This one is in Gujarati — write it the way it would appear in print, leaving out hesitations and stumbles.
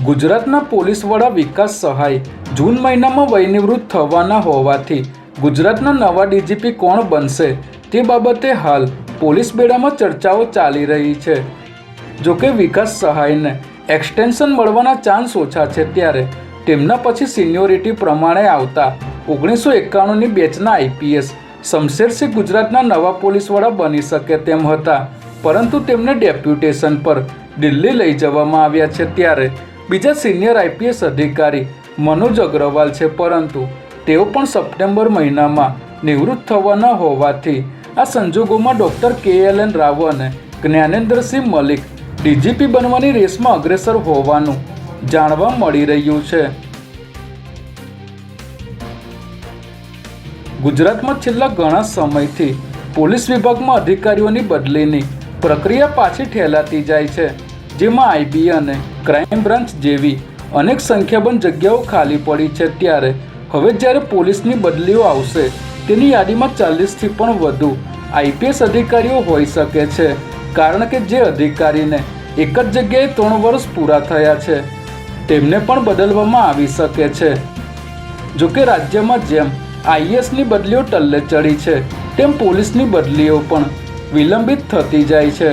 ગુજરાતના પોલીસ વડા વિકાસ સહાય જૂન મહિનામાં વયનિવૃત્ત થવાના હોવાથી ગુજરાતના નવા ડીજીપી કોણ બનશે તે બાબતે હાલ પોલીસ બેડામાં ચર્ચાઓ ચાલી રહી છે। જોકે વિકાસ સહાયને એક્સટેન્શન મળવાના ચાન્સ ઓછા છે, ત્યારે તેમના પછી સિનિયોરિટી પ્રમાણે આવતા 1991ની બેચના આઈપીએસ શમશેરસિંહ ગુજરાતના નવા પોલીસ વડા બની શકે તેમ હતા, પરંતુ તેમને ડેપ્યુટેશન પર દિલ્હી લઈ જવામાં આવ્યા છે। ત્યારે બીજા સિનિયર આઈપીએસ અધિકારી મનોજ અગ્રવાલ છે, પરંતુ તેઓ પણ સપ્ટેમ્બર મહિનામાં નિવૃત્ત થવાના હોવાથી આ સંજોગોમાં ડૉક્ટર KLN રાવ અને જ્ઞાનેન્દ્રસિંહ મલિક ડીજીપી બનવાની રેસમાં અગ્રેસર હોવાનું જાણવા મળી રહ્યું છે। ગુજરાતમાં છેલ્લા ઘણા સમયથી પોલીસ વિભાગમાં અધિકારીઓની બદલીની પ્રક્રિયા પાછી ઠેલાતી જાય છે, જેમાં આઈબી અને ક્રાઇમ બ્રાન્ચ જેવી અનેક સંખ્યાબંધ જગ્યાઓ ખાલી પડી છે। ત્યારે હવે જ્યારે પોલીસની બદલીઓ આવશે, તેની યાદીમાં 40થી પણ વધુ આઈપીએસ અધિકારીઓ હોઈ શકે છે, કારણ કે જે અધિકારીને એક જ જગ્યાએ 3 વર્ષ પૂરા થયા છે તેમને પણ બદલવામાં આવી શકે છે। જોકે રાજ્યમાં જેમ આઈએસની બદલીઓ ટલ્લે ચડી છે, તેમ પોલીસની બદલીઓ પણ વિલંબિત થતી જાય છે।